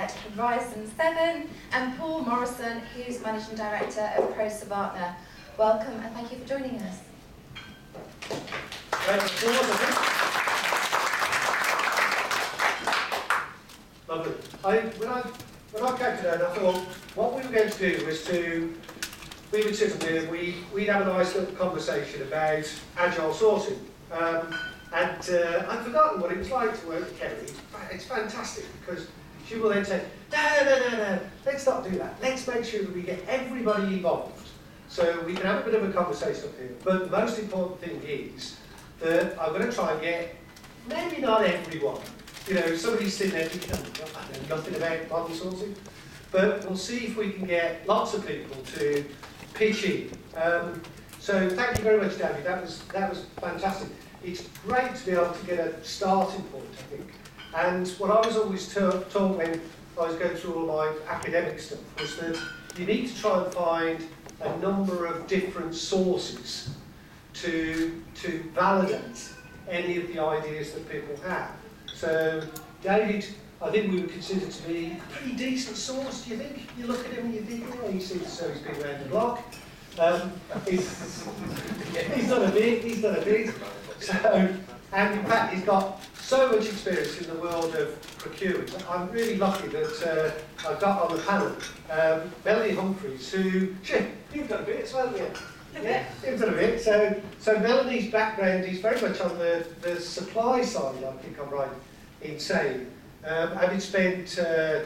at Horizon 7, and Paul Morrison, who's Managing Director of Proservartner. Welcome and thank you for joining us. Lovely. When I came today, I thought what we were going to do was we would sit here, we'd have a nice little conversation about agile sourcing. I'd forgotten what it was like to work with Kerry. It's fantastic because she will then say, no, let's not do that. Let's make sure that we get everybody involved so we can have a bit of a conversation up here. But the most important thing is that I'm going to try and get, maybe not everyone, you know, somebody's sitting there thinking, oh, I know nothing about modern sourcing, but we'll see if we can get lots of people to pitch in. So thank you very much, Danny. That was fantastic. It's great to be able to get a starting point, I think. And what I was always taught when I was going through all my academic stuff was that you need to try and find a number of different sources to validate any of the ideas that people have. So David, I think we would consider to be a pretty decent source, do you think? You look at him and you think, oh, he seems as though he's been around the block. He's done a bit. So, and in fact, he's got so much experience in the world of procurement. I'm really lucky that I've got on the panel Melanie Humphries, who, you've done a bit as well, haven't you? Yeah, you've done a bit. So Melanie's background is very much on the supply side, I think I'm right in saying. Having spent a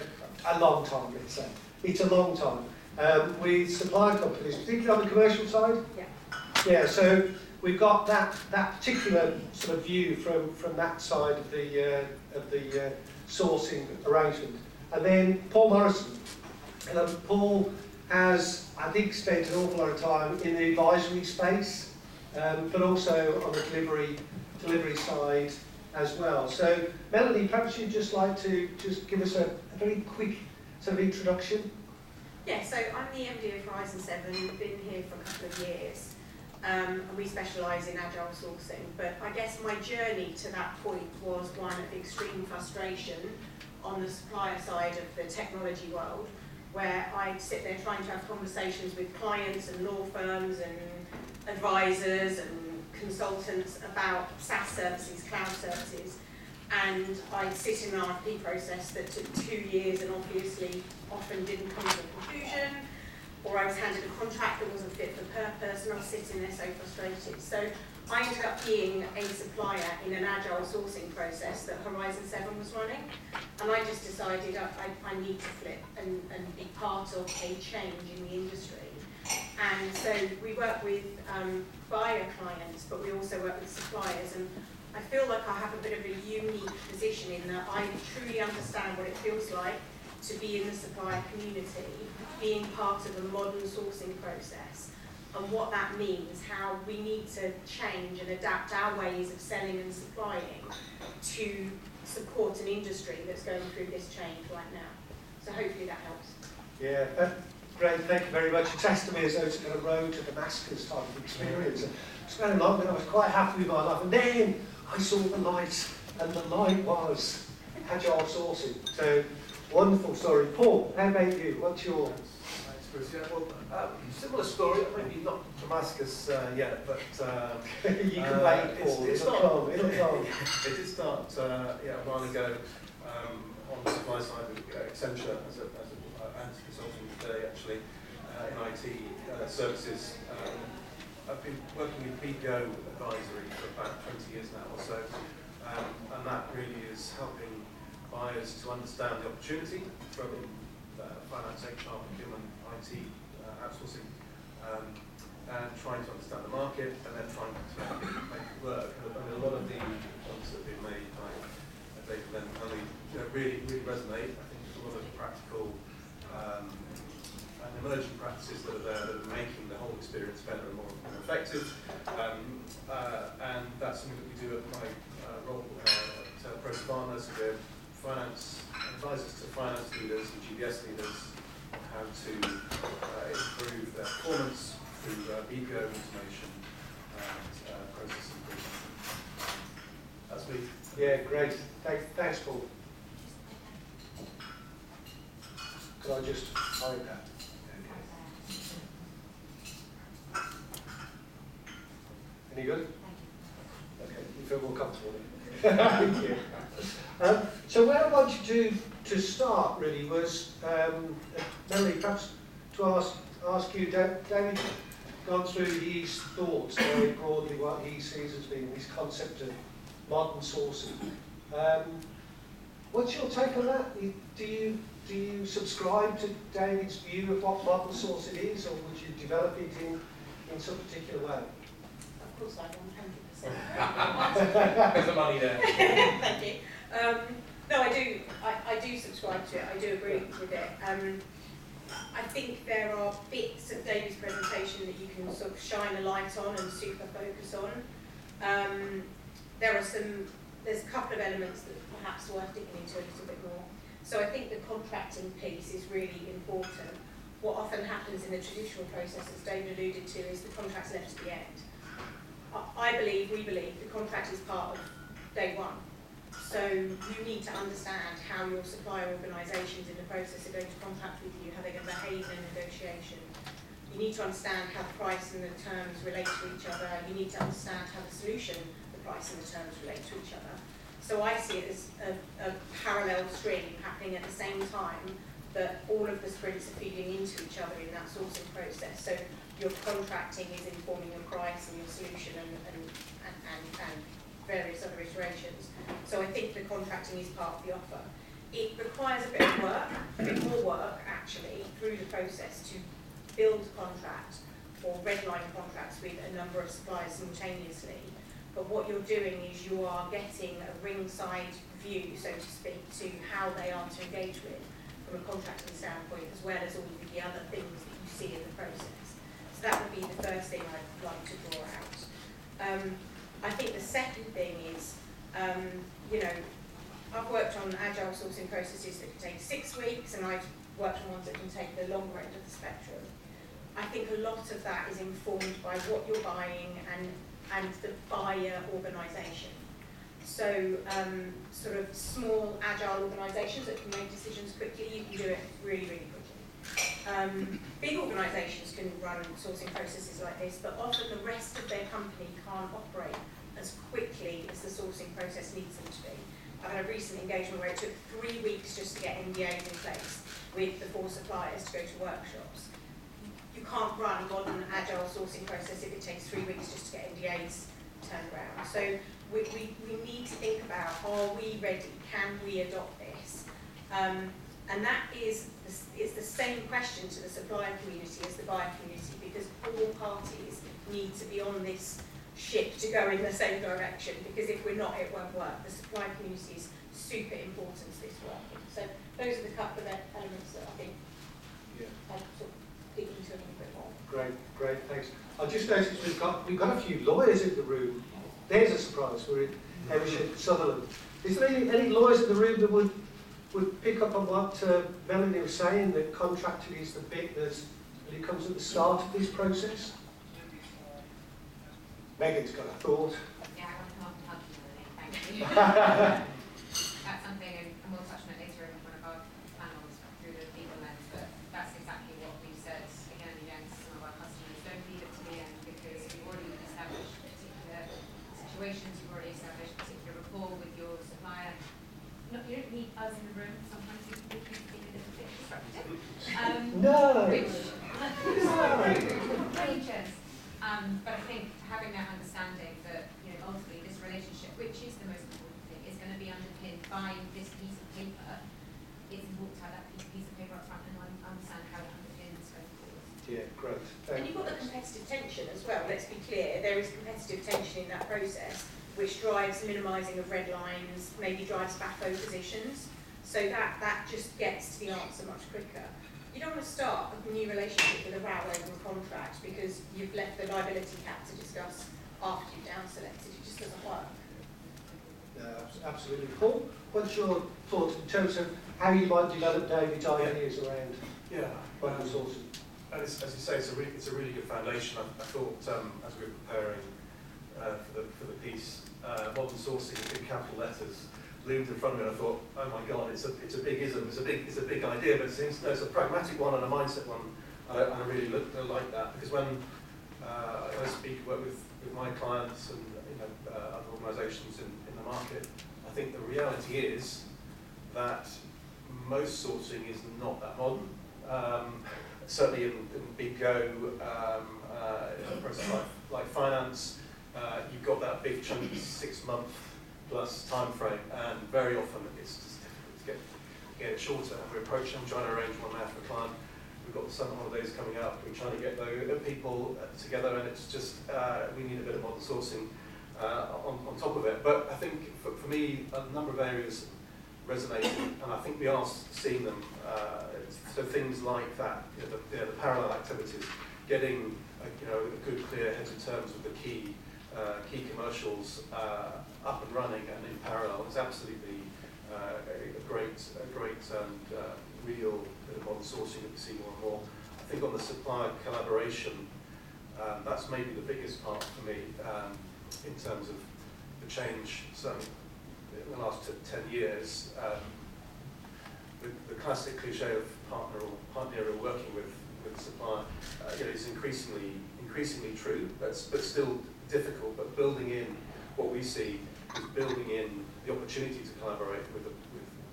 long time, let's say. It's a long time. With supply companies, particularly on the commercial side. Yeah. So we've got that particular sort of view from that side of the sourcing arrangement. And then Paul Morrison. Paul has, I think, spent an awful lot of time in the advisory space, but also on the delivery side as well. So Melanie, perhaps you'd just like to just give us a very quick sort of introduction. Yeah, so I'm the MD of Horizon 7, we've been here for a couple of years, and we specialise in agile sourcing, but I guess my journey to that point was one of extreme frustration on the supplier side of the technology world, where I'd sit there trying to have conversations with clients and law firms and advisors and consultants about SaaS services, cloud services, and I'd sit in an RFP process that took 2 years and obviously often didn't come to a conclusion, or I was handed a contract that wasn't fit for purpose, and I was sitting there so frustrated. So I ended up being a supplier in an agile sourcing process that Horizon 7 was running, and I just decided I need to flip and be part of a change in the industry. And so we work with buyer clients, but we also work with suppliers, and I feel like I have a bit of a unique position in that I truly understand what it feels like to be in the supplier community, being part of a modern sourcing process, and what that means, how we need to change and adapt our ways of selling and supplying to support an industry that's going through this change right now. So hopefully that helps. Yeah, great, thank you very much. It sounds to me as though it's a road to Damascus type of experience. It's very long, and I was quite happy with my life. And then I saw the light, and the light was agile sourcing. So, wonderful story. Paul, how about you? What's your... Thanks, Bruce. Yeah, well, similar story, maybe not Damascus yet, but... you can wait, Paul. It'll come. It did start a while ago on the supply side with Accenture as an consultant today, actually, in IT services. I've been working with BPO advisory for about 20 years now or so, and that really is helping buyers to understand the opportunity from finance, HR, procurement, IT, outsourcing, and trying to understand the market and then trying to make it work. And a lot of the ones that have been made by David and Melanie really resonate. I think there's a lot of practical and emerging practices that are there that are making the whole experience better and more effective. And that's something that we do at my role at Proservartner. So we're finance advisors to finance leaders and GBS leaders on how to improve their performance through BPO automation and process improvement. That's me. Yeah, great. Thanks, Paul. so I just hide that. Okay. Any good? Okay, you feel more comfortable then? Thank you. So where I wanted to start really was, Melanie, perhaps to ask you, David, gone through his thoughts very broadly, what he sees as being this concept of modern sourcing. What's your take on that? Do you subscribe to David's view of what modern sourcing is, or would you develop it in some particular way? Of course I 100%. There's the money there. Thank you. No, I do subscribe to it. I do agree with it. I think there are bits of David's presentation that you can sort of shine a light on and super focus on. There's a couple of elements that perhaps are worth digging into a little bit more. So I think the contracting piece is really important. What often happens in the traditional process, as David alluded to, is the contract's left to the end. We believe, the contract is part of day one. So you need to understand how your supplier organisations in the process are going to contract with you, how they're going to behave in a negotiation. You need to understand how the price and the terms relate to each other. You need to understand how the solution, the price and the terms relate to each other. So I see it as a parallel stream happening at the same time that all of the sprints are feeding into each other in that sourcing process. So your contracting is informing your price and your solution and various other iterations. So I think the contracting is part of the offer. It requires a bit of work, a bit more work actually, through the process to build contract or redline contracts with a number of suppliers simultaneously. But what you're doing is you are getting a ringside view, so to speak, to how they are to engage with from a contracting standpoint, as well as all of the other things that you see in the process. So that would be the first thing I'd like to draw out. I think the second thing is, I've worked on agile sourcing processes that can take 6 weeks, and I've worked on ones that can take the longer end of the spectrum. I think a lot of that is informed by what you're buying and the buyer organisation. So sort of small agile organisations that can make decisions quickly, you can do it really, really quickly. Big organisations can run sourcing processes like this, but often the rest of their company can't operate as quickly as the sourcing process needs them to be. I've had a recent engagement where it took 3 weeks just to get NDAs in place with the 4 suppliers to go to workshops. You can't run a modern agile sourcing process if it takes 3 weeks just to get NDAs turned around. So we need to think about, are we ready? Can we adopt this? And that is the same question to the supplier community as the buyer community, because all parties need to be on this ship to go in the same direction, because if we're not, it won't work. The supplier community is super important to this working. So those are the couple of elements that I think I'd sort of dig into a little bit more. Great, thanks. I just noticed we've got a few lawyers in the room. There's a surprise. We're in Everest, Sutherland. Is there any lawyers in the room that would pick up on what Melanie was saying, that contracting is the bit that it comes at the start of this process? Megan's got a thought. Yeah, I want to come up and help you, Melanie. Thank you. That's something, and we'll touch on it later in one of our panels through the legal lens, but that's exactly what we've said again and again to some of our customers. Don't leave it to the end, because you've already established particular situations, you've already established particular rapport with your supplier. Look, you don't need us in the room. Sometimes you can be a little bit disruptive. No. But I think having that understanding that, ultimately this relationship, which is the most important thing, is going to be underpinned by this piece of paper. It's important to have that piece of paper up front and understand how it underpins going forward. Yeah, great. And you've got the competitive tension as well, let's be clear. There is competitive tension in that process, which drives minimising of red lines, maybe drives FAFO positions. So that just gets to the answer much quicker. You don't want to start a new relationship with a row over a contract because you've left the liability cap to discuss after you've down selected. It just doesn't work. No, absolutely. Paul, what's your thoughts in terms of how you might develop David's ideas around modern sourcing? And as you say, it's a really good foundation. I thought as we were preparing for the piece, modern sourcing in big capital letters loomed in front of me, and I thought, oh my God, it's a big ism, it's a big idea, but it's a pragmatic one and a mindset one. And I really like that, because when I work with my clients and other organisations in the market, I think the reality is that most sourcing is not that modern. Certainly in big go, in a process like finance, you've got that big chunky 6-month plus time frame, and very often it's just difficult to get it shorter. And we're approaching, I'm trying to arrange one now for a client. We've got the summer holidays coming up, we're trying to get the people together, and it's just, we need a bit of modern sourcing on top of it. But I think for me, a number of areas resonate, and I think we are seeing them. So things like that, the parallel activities, getting a good, clear heads of terms with the key commercials up and running and in parallel is absolutely a great and real bit of modern sourcing that we see more and more. I think on the supplier collaboration, that's maybe the biggest part for me in terms of the change. So in the last 10 years, the classic cliche of partner working with the supplier is increasingly true, but still difficult. But building in what we see is building in the opportunity to collaborate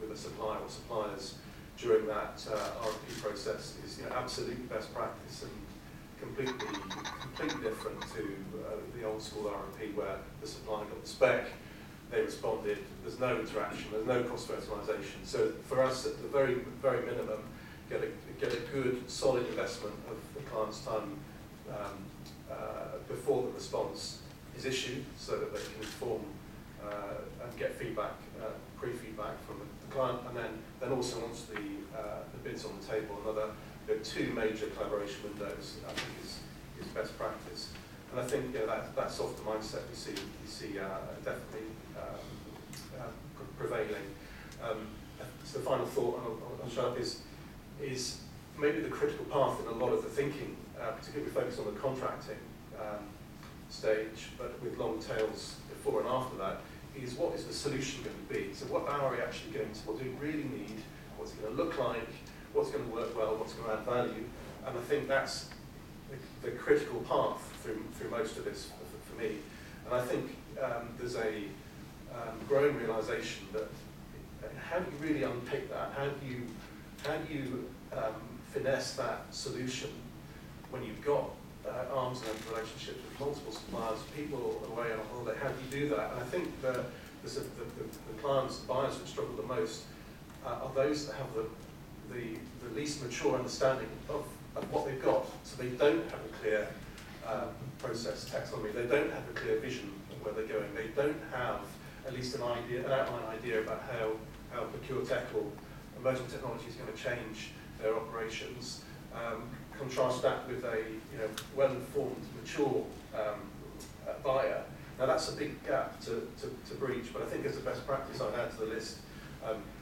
with a supplier or suppliers during that RFP process is absolutely best practice and completely different to the old school RFP where the supplier got the spec, they responded, there's no interaction, there's no cross-fertilisation. So for us, at the very, very minimum, get a good, solid investment of the client's time before the response is issued, so that they can inform and get feedback, pre-feedback from the client, and then also once the bid's on the table, another 2 major collaboration windows I think is best practice. And I think that softer mindset we see definitely prevailing. So the final thought on Sharp is maybe the critical path in a lot of the thinking, particularly focused on the contracting stage, but with long tails before and after that, is what is the solution going to be? So what are we actually going to, what do we really need, what's it going to look like, what's going to work well, what's going to add value? And I think that's the critical path through most of this for me. And I think there's a growing realization that how do you really unpick that? How do you finesse that solution when you've got arm's length relationships with multiple suppliers, people away on holiday? How do you do that? And I think the clients, the buyers that struggle the most are those that have the least mature understanding of what they've got. So they don't have a clear process taxonomy. They don't have a clear vision of where they're going. They don't have at least an outline idea about how procure tech or emerging technology is going to change their operations. Contrast that with a well-informed, mature buyer. Now that's a big gap to breach, but I think as a best practice I'd add to the list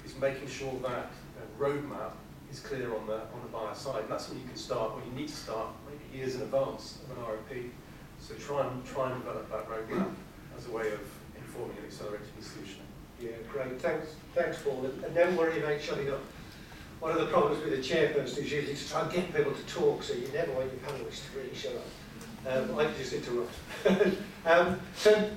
is making sure that roadmap is clear on the buyer side. And that's when you can start, or you need to start maybe years in advance of an RFP. So try and develop that roadmap as a way of informing and accelerating the solution. Yeah, great. Thanks, Paul. And don't worry about shutting up. One of the problems with a chairperson is usually to try and get people to talk, so you never want your panellists to really shut up. I can just interrupt.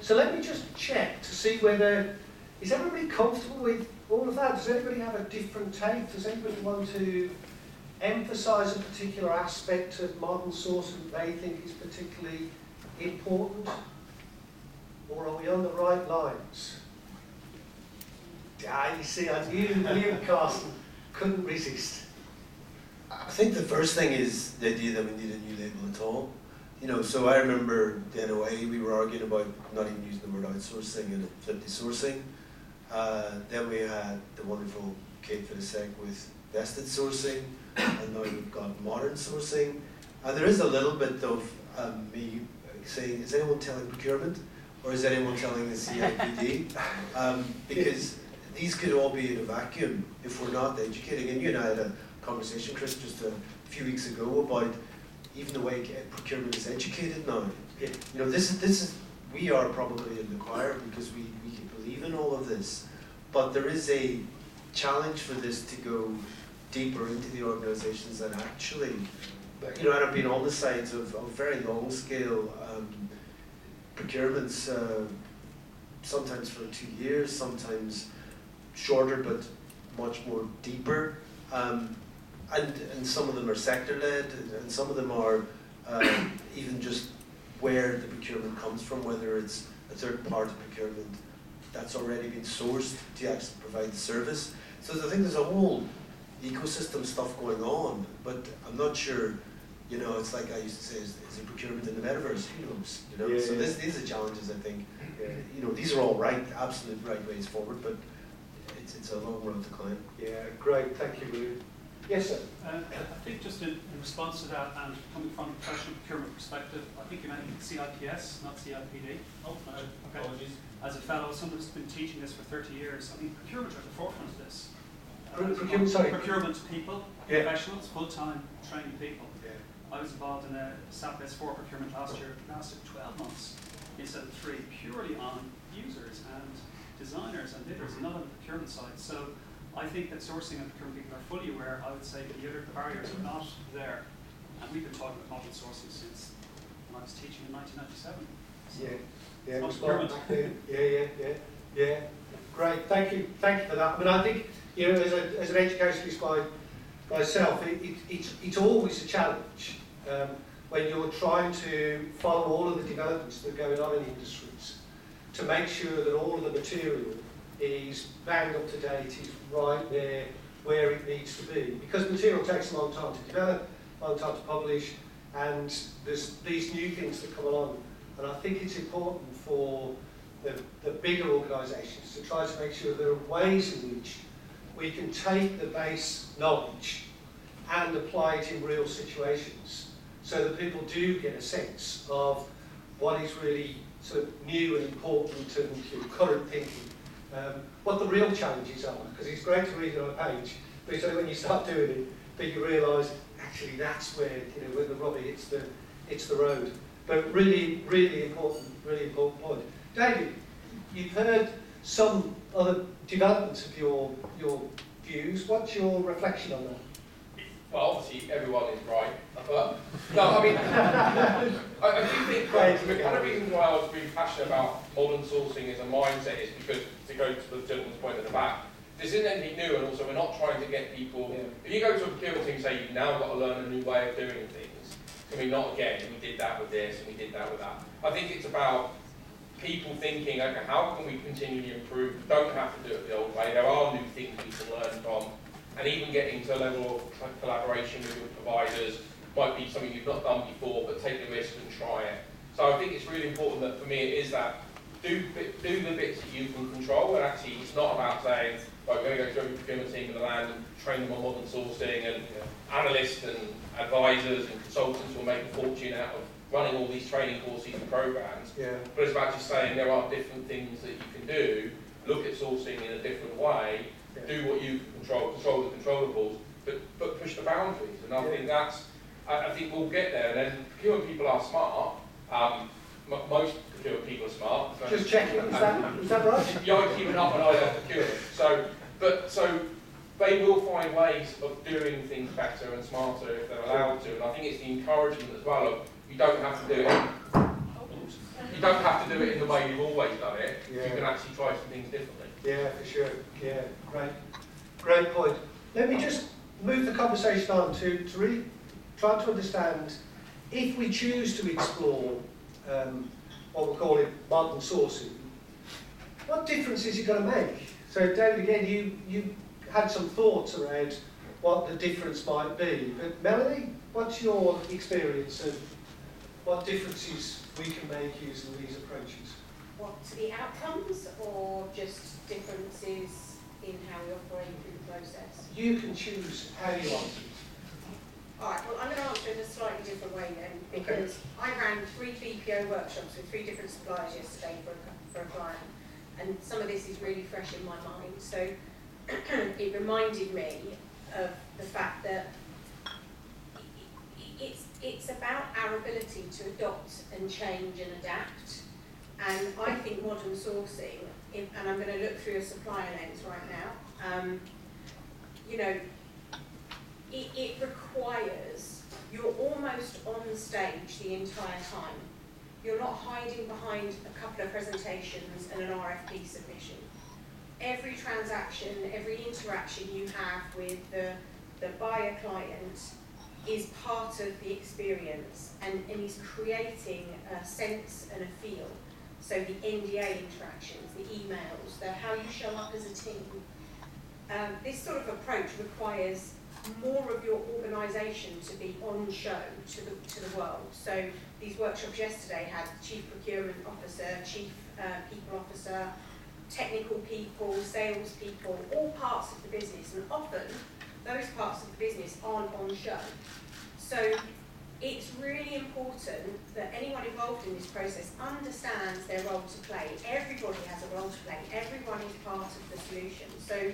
So let me just check to see whether, is everybody comfortable with all of that? Does anybody have a different take? Does anybody want to emphasise a particular aspect of modern sourcing that they think is particularly important? Or are we on the right lines? You see, I knew William Carson couldn't resist. I think the first thing is the idea that we need a new label at all. So I remember the NOA, we were arguing about not even using the word outsourcing and flipped sourcing. Then we had the wonderful Kate Filisek with vested sourcing, and now we've got modern sourcing. And there is a little bit of me saying, is anyone telling procurement? Or is anyone telling the CIPD? Because these could all be in a vacuum if we're not educating. And you and I had a conversation, Chris, just a few weeks ago about even the way procurement is educated now. This is we are probably in the choir because we believe in all of this. but there is a challenge for this to go deeper into the organisations and actually, you know, and I've been on the sides of very long scale procurements, sometimes for 2 years, sometimes shorter but much more deeper, and some of them are sector led, and some of them are even just where the procurement comes from, whether it's a third party procurement that's already been sourced to actually provide the service. So I think there's a whole ecosystem stuff going on, but I'm not sure, you know, it's like I used to say, is a procurement in the metaverse? Who knows? You know, Yeah, so yeah. these are challenges, I think. Yeah. You know, these are all right, absolute right ways forward, but it's a long road to climb. Yeah, great, thank you, William. Yes, sir. I think just in response to that, and coming from a professional procurement perspective, I think you meant CIPS, not CIPD. Oh, Okay. apologies. As a fellow, someone who's been teaching this for 30 years, I mean, procurement are at the forefront of this. Procurement, sorry. Procurement people, Yeah. professionals, full-time trained people. Yeah. I was involved in a SAP S4 procurement last year. It lasted 12 months instead of 3, purely on users and designers and bidders, not on the procurement side. So I think that sourcing and procurement people are fully aware. I would say that the barriers are not there. And we've been talking about model sourcing since when I was teaching in 1997. So Yeah, not respond procurement. back then. Yeah. Great, thank you for that. I mean, I think, you know, as an educationalist myself, it's always a challenge when you're trying to follow all of the developments that are going on in industries, to make sure that all of the material is bang up to date, is right there where it needs to be. Because material takes a long time to develop, a long time to publish, and there's these new things that come along. And I think it's important for the bigger organisations to try to make sure there are ways in which we can take the base knowledge and apply it in real situations, so that people do get a sense of what is really sort of new and important and current thinking. What the real challenges are, because it's great to read it on a page, but it's only when you start doing it that you realise actually that's where, you know, when the rubber hits the road. But really important point. David, you've heard some other developments of your views. What's your reflection on that? Well, obviously everyone is right, but no, I mean, I do think one of the reasons why I was really passionate about modern sourcing as a mindset is because, to go to the gentleman's point at the back, this isn't anything new, and also we're not trying to get people. If you go to a procurement team and say you've now got to learn a new way of doing things, I mean, not again. We did that with this, and we did that with that. I think it's about people thinking, okay, how can we continually improve? We don't have to do it the old way. There are new things we can learn from. And even getting to a level of collaboration with your providers might be something you've not done before, but take the risk and try it. So I think it's really important that for me it is that do the bits that you can control, and actually it's not about saying, right, we're going to go to every procurement team in the land and train them on modern sourcing, and analysts and advisors and consultants will make a fortune out of running all these training courses and programs. Yeah. But it's about just saying there are different things that you can do, look at sourcing in a different way, do what you can control the controllables, but push the boundaries. And I think I think we'll get there. And then procurement people are smart. Most procurement people are smart. Just checking, is that right? You're keeping up an eye on procurement. So they will find ways of doing things better and smarter if they're allowed to. And I think it's the encouragement as well of you don't have to do it. You don't have to do it in the way you've always done it. Yeah. You can actually try some things differently. Yeah, for sure. Yeah, great point. Let me just move the conversation on to really try to understand, if we choose to explore what we're calling modern sourcing, what difference is it going to make? So David, again, you had some thoughts around what the difference might be, but Melanie, what's your experience of what differences we can make using these approaches? What, to the outcomes, or just differences in how we operate through the process? You can choose how you answer it. Alright, well I'm going to answer in a slightly different way then, because I ran 3 BPO workshops with 3 different suppliers yesterday for a client, and some of this is really fresh in my mind, so it reminded me of the fact that it's about our ability to adopt and change and adapt. And I think modern sourcing, and I'm going to look through a supplier lens right now, you know, it requires, you're almost on stage the entire time. You're not hiding behind a couple of presentations and an RFP submission. Every transaction, every interaction you have with the buyer client is part of the experience and is creating a sense and a feel. So the NDA interactions, the emails, how you show up as a team. This sort of approach requires more of your organisation to be on show to the world. So these workshops yesterday had Chief Procurement Officer, Chief People Officer, technical people, sales people, all parts of the business, and often those parts of the business aren't on show. So it's really important that anyone involved in this process understands their role to play. Everybody has a role to play. Everyone is part of the solution. So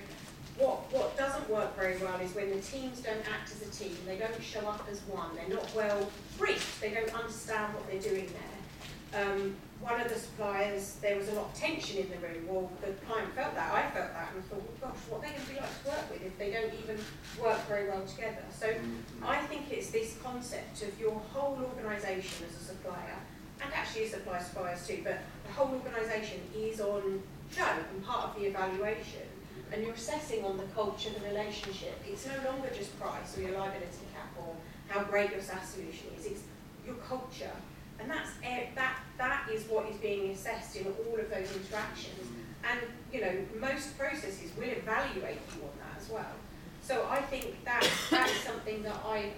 what doesn't work very well is when the teams don't act as a team, they don't show up as one, they're not well briefed, they don't understand what they're doing there. One of the suppliers, there was a lot of tension in the room. Well, the client felt that, I felt that, and I thought, well, gosh, what are they going to be like to work with if they don't even work very well together? So I think it's this concept of your whole organisation as a supplier, and actually as suppliers too, but the whole organisation is on show and part of the evaluation. And you're assessing on the culture, the relationship. It's no longer just price or your liability cap or how great your SaaS solution is. It's your culture. And that is what is being assessed in all of those interactions. And you know, most processes will evaluate you on that as well. So I think that is something that I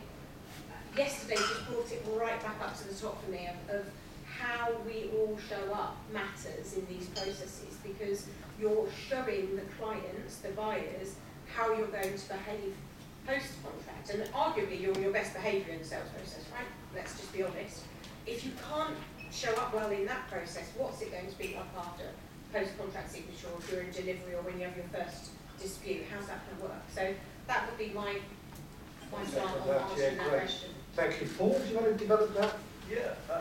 yesterday just brought it right back up to the top for me of how we all show up matters in these processes, because you're showing the clients, the buyers, how you're going to behave post-contract. And arguably you're on your best behaviour in the sales process, right? Let's just be honest. If you can't show up well in that process, what's it going to be like after post-contract signature or during delivery or when you have your first dispute? How's that going to work? So that would be my start on answering that question. Thank you. Paul, do you want to develop that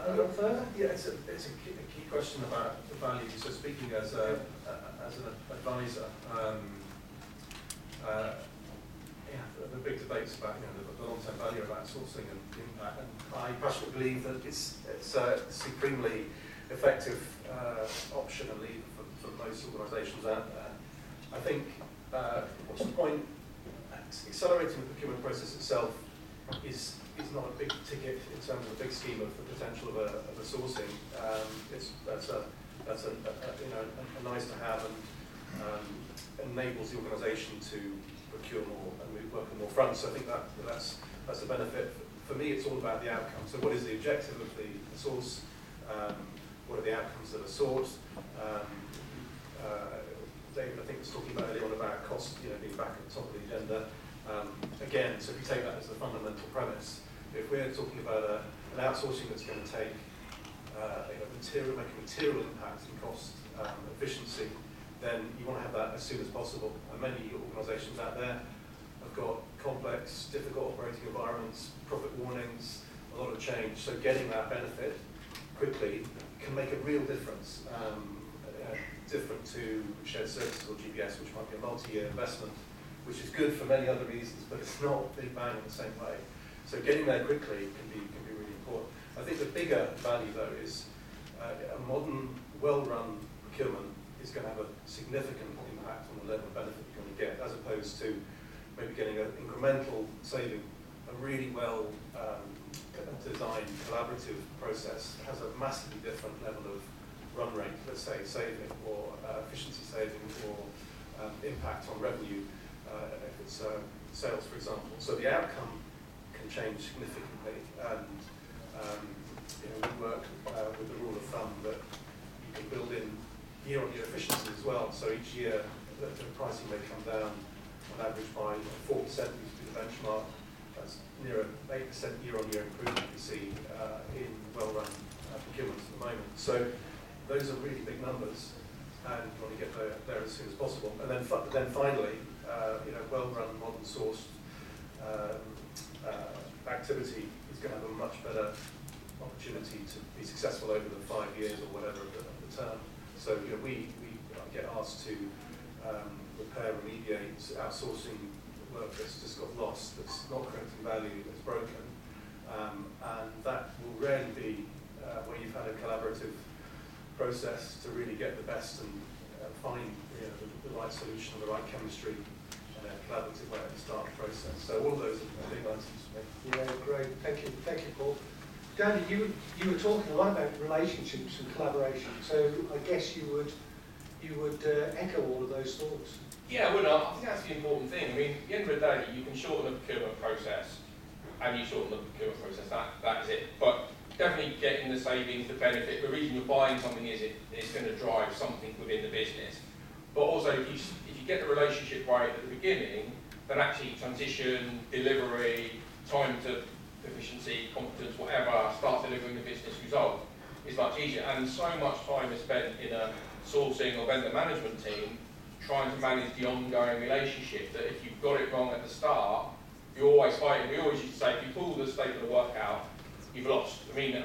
a little further? Yeah, it's a key question about the value. So speaking as an advisor, the big debates about the long-term value of outsourcing and the impact, and I personally believe that it's a supremely effective option and lever for most organisations out there. I think what's the point? Accelerating the procurement process itself is not a big ticket in terms of the big scheme of the potential of a sourcing. That's a nice to have and enables the organisation to procure more and work on more fronts. So I think that's a benefit. For me, it's all about the outcome. So what is the objective of the source? What are the outcomes that are sought? David, I think, was talking about earlier on about cost, being back at the top of the agenda. Again, so if you take that as the fundamental premise, if we're talking about an outsourcing that's going to take make a material impact in cost efficiency, then you want to have that as soon as possible. And many organisations out there have got complex, difficult operating environments, profit warnings, a lot of change. So getting that benefit quickly can make a real difference. Different to shared services or GBS, which might be a multi-year investment, which is good for many other reasons, but it's not big bang in the same way. So getting there quickly can be really important. I think the bigger value though is a modern, well-run procurement is going to have a significant impact on the level of benefit you're going to get, as opposed to maybe getting an incremental saving. A really well designed collaborative process has a massively different level of run rate, let's say, saving or efficiency saving or impact on revenue if it's sales, for example. So the outcome can change significantly, and we work with the rule of thumb that you can build in year-on-year efficiency as well. So each year the pricing may come down on average by 4%, used to be the benchmark. That's near an 8% year-on-year improvement you see in well-run procurement at the moment. So those are really big numbers, and you want to get there as soon as possible. And then finally, well-run, modern sourced activity is going to have a much better opportunity to be successful over the 5 years or whatever of the term. So we get asked to repair, remediate, outsourcing work that's just got lost, that's not creating value, that's broken, and that will rarely be where you've had a collaborative process to really get the best and find the right solution, the right chemistry, in a collaborative way at the start of the process. So all of those are big items for me. Yeah, great. Thank you, Paul. Danny, you were talking a lot about relationships and collaboration. So I guess you would echo all of those thoughts. Yeah, well, I think that's the important thing. I mean, at the end of the day, you can shorten the procurement process, and you shorten the procurement process. That is it. But definitely getting the savings, the benefit. The reason you're buying something is it's going to drive something within the business. But also, if you get the relationship right at the beginning, then actually transition, delivery, time to efficiency, competence, whatever, start delivering the business result is much easier. And so much time is spent in a sourcing or vendor management team trying to manage the ongoing relationship, that if you've got it wrong at the start, you're always fighting. We always used to say, if you pull the statement of work out, you've lost. I mean,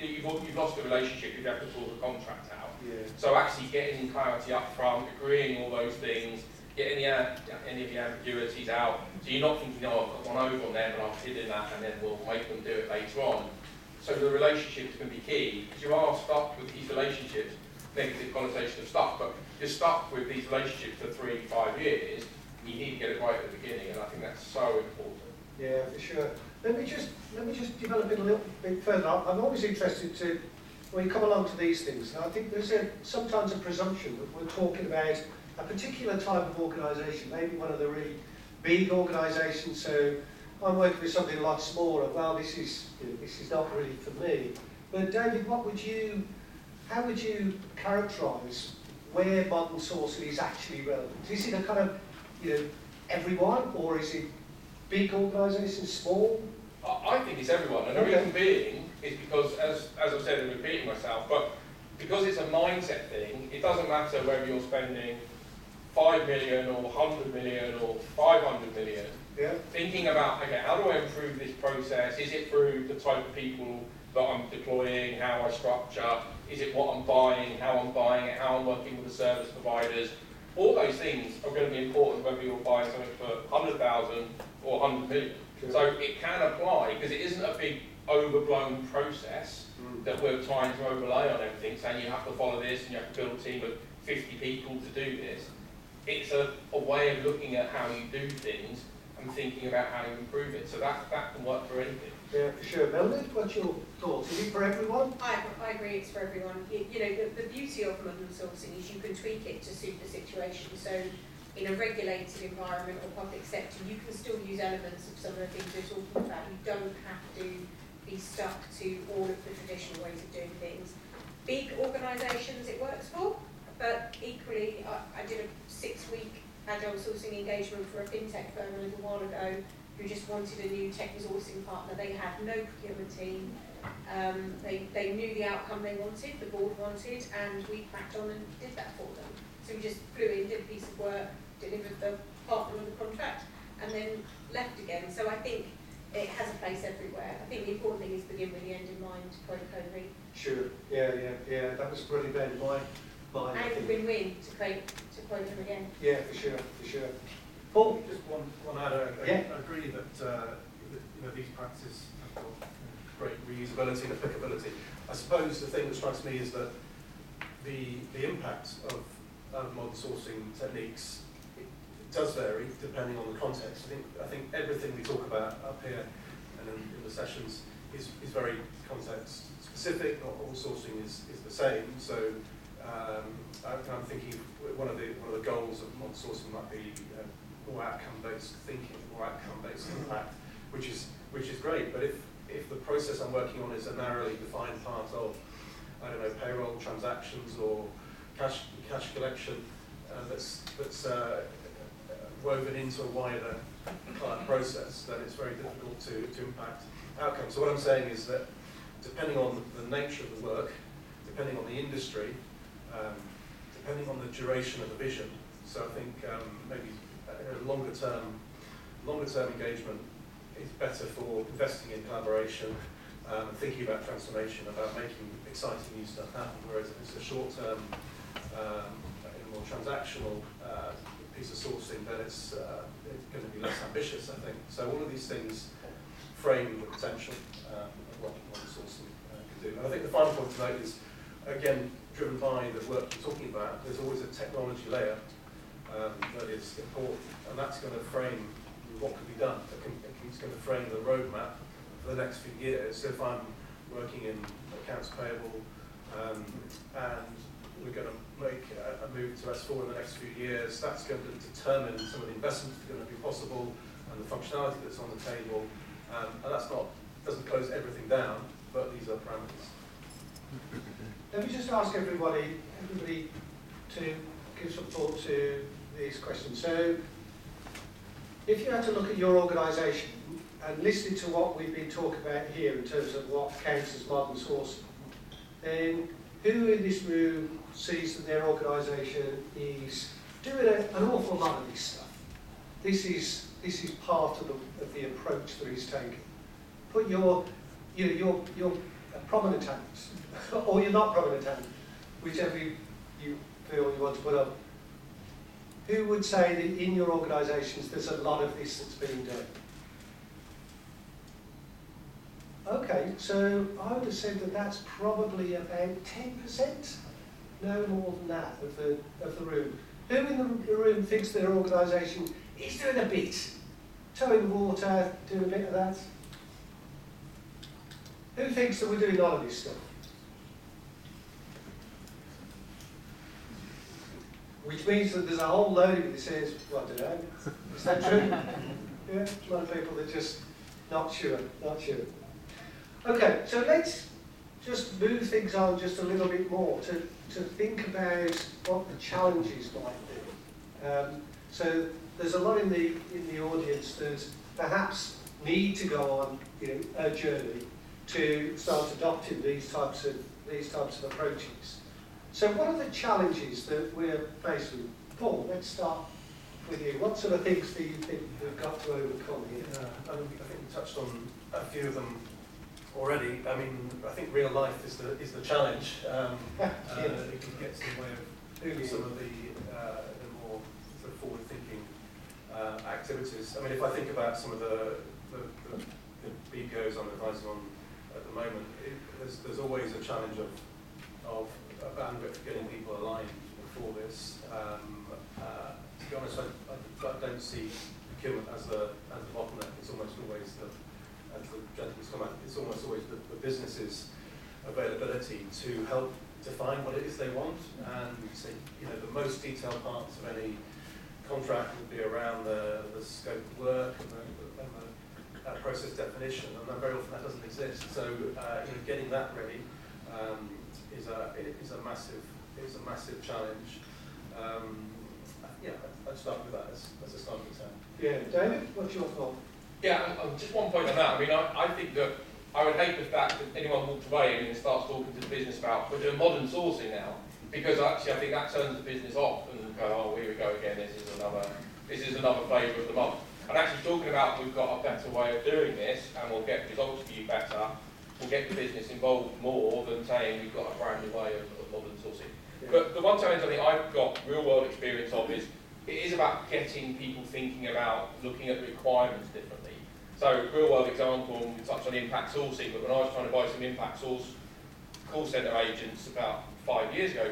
you've lost the relationship if you have to pull the contract out. Yeah. So actually getting clarity up front, agreeing all those things, getting any of the ambiguities out, so you're not thinking, oh, I've got one over on them and I've hidden that and then we'll make them do it later on. So the relationships can be key, because you are stuck with these relationships, negative connotation of stuck, but you're stuck with these relationships for 3 to 5 years. You need to get it right at the beginning, and I think that's so important. Yeah, for sure. Let me just develop it a little bit further. I'm always interested to, when you come along to these things, and I think there's sometimes a presumption that we're talking about a particular type of organisation, maybe one of the really big organisations. So I'm working with something a lot smaller. Well, this is not really for me. But David, how would you characterise where modern sourcing is actually relevant? Is it a kind of, everyone, or is it big organisations, small? I think it's everyone, and the reason being is because, as I've said and repeating myself, but because it's a mindset thing, it doesn't matter whether you're spending 5 million or 100 million or 500 million. Yeah. Thinking about, okay, how do I improve this process? Is it through the type of people that I'm deploying, how I structure? Is it what I'm buying, how I'm buying it, how I'm working with the service providers? All those things are going to be important whether you're buying something for 100,000 or 100 million. Sure. So it can apply, because it isn't a big overblown process that we're trying to overlay on everything, saying you have to follow this and you have to build a team of 50 people to do this. It's a way of looking at how you do things and thinking about how you improve it. So that can work for anything. Yeah, for sure. Melanie, what's your thoughts? Is it for everyone? I agree, it's for everyone. The beauty of modern sourcing is you can tweak it to suit the situation. So in a regulated environment or public sector, you can still use elements of some of the things we're talking about. You don't have to be stuck to all of the traditional ways of doing things. Big organisations it works for, but equally, I did a 6-week agile sourcing engagement for a fintech firm a little while ago who just wanted a new tech resourcing partner. They had no procurement team. They knew the outcome they wanted, the board wanted, and we cracked on and did that for them. So we just flew in, did a piece of work, delivered the partner with the contract, and then left again. So I think it has a place everywhere. I think the important thing is begin with the end in mind, to quote Cody. Sure. Yeah. That was really bad in my mind. And win-win, to quote him again. Yeah, for sure. Paul? Just one add. I agree that these practices have got great reusability and applicability. I suppose the thing that strikes me is that the impact of modern sourcing techniques, it does vary depending on the context. I think everything we talk about up here and in the sessions is very context specific. Not all sourcing is the same. So I'm thinking one of the goals of modern sourcing might be more outcome-based thinking, more outcome-based impact, which is great. But if the process I'm working on is a narrowly defined part of, I don't know, payroll transactions or cash collection that's woven into a wider client process, then it's very difficult to impact outcomes. So what I'm saying is that depending on the nature of the work, depending on the industry, depending on the duration of the vision, so I think maybe a longer term engagement is better for investing in collaboration, thinking about transformation, about making exciting new stuff happen, whereas if it's a short-term, more transactional piece of sourcing, then it's going to be less ambitious, I think. So all of these things frame the potential of what modern sourcing can do. And I think the final point to note is, again, driven by the work you're talking about, there's always a technology layer that is important, and that's going to frame what can be done. It's going to frame the roadmap for the next few years. So if I'm working in accounts payable and we're going to make a move to S4 in the next few years, that's going to determine some of the investments that are going to be possible and the functionality that's on the table. And that's doesn't close everything down, but these are parameters. Let me just ask everybody to give some thought to these questions. So, if you had to look at your organisation and listen to what we've been talking about here in terms of what counts as modern sourcing, then who in this room sees that their organisation is doing an awful lot of this stuff? This is part of the approach that he's taking. Put you're a prominent hand, or you're not prominent hand, whichever you feel you want to put up. Who would say that in your organisations there's a lot of this that's being done? Okay, so I would have said that that's probably about 10%, no more than that of the room. Who in the room thinks their organisation is doing a bit? Towing the water, doing a bit of that? Who thinks that we're doing all of this stuff? Which means that there's a whole load of it that says, well, I don't know, is that true? Yeah, a lot of people that are just not sure. Okay, so let's just move things on just a little bit more to think about what the challenges might be. So there's a lot in the audience that perhaps need to go on a journey to start adopting these types of approaches. So what are the challenges that we're faced with? Paul, let's start with you. What sort of things do you think we've got to overcome here? I think we touched on a few of them already. I mean, I think real life is the challenge. It can get in the way of some of the more sort of forward-thinking activities. I mean, if I think about some of the BPOs I'm advising on at the moment, there's always a challenge of bandwidth, getting people aligned for this. To be honest, I don't see procurement as the bottleneck. It's almost always as the gentleman's comment, it's almost always the business's availability to help define what it is they want. And so, the most detailed parts of any contract would be around the scope of work and the process definition, and very often that doesn't exist. So, getting that ready is a massive challenge. I'd start with that as a starting point. Yeah, David, what's your thought? Yeah, just one point on that. I mean, I think that I would hate the fact that anyone walks away and starts talking to the business about we're doing modern sourcing now, because actually I think that turns the business off and go, oh, here we go again. This is another flavour of the month. And actually talking about we've got a better way of doing this and we'll get results for you better, we'll get the business involved more than saying we've got a brand new way of modern sourcing. Yeah. But the one challenge I think I've got real world experience of is it is about getting people thinking about looking at the requirements differently. So real world example, we touched on impact sourcing, but when I was trying to buy some impact source call centre agents about 4 years ago,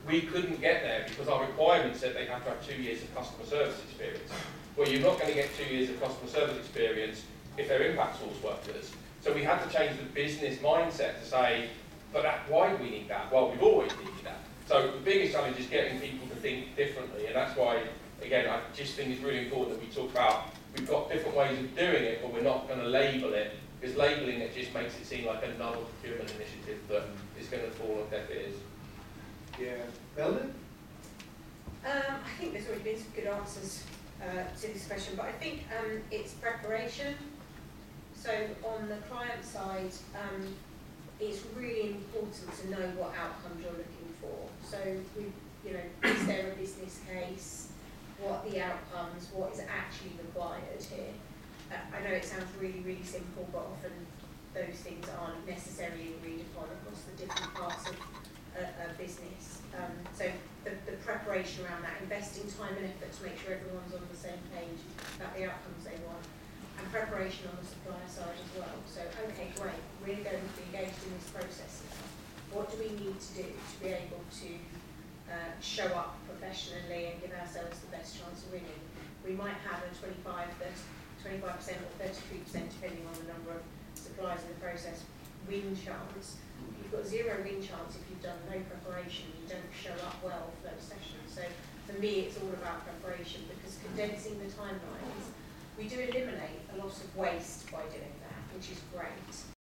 we couldn't get there because our requirements said they had to have 2 years of customer service experience. Well, you're not going to get 2 years of customer service experience if they're impact source workers. So we had to change the business mindset to say, but why do we need that? Well, we've always needed that. So the biggest challenge is getting people to think differently, and that's why, again, I just think it's really important that we talk about we've got different ways of doing it, but we're not going to label it, because labelling it just makes it seem like another procurement initiative that is going to fall on deaf ears. Yeah. Melanie? I think there's already been some good answers to this question, but I think it's preparation. So on the client side, it's really important to know what outcomes you're looking for. So, is there a business case? What are the outcomes? What is actually required here? I know it sounds really, really simple, but often those things aren't necessarily agreed upon across the different parts of a business. So the preparation around that, investing time and effort to make sure everyone's on the same page about the outcomes they want, and preparation on the supplier side as well. So, okay, great, we're going to be engaged in this process now. What do we need to do to be able to show up professionally and give ourselves the best chance of winning? We might have a 25% or 33%, depending on the number of suppliers in the process, win chance. You've got 0 win chance if you've done no preparation, you don't show up well for those sessions. So for me, it's all about preparation, because condensing the timelines, we do eliminate a lot of waste by doing that, which is great.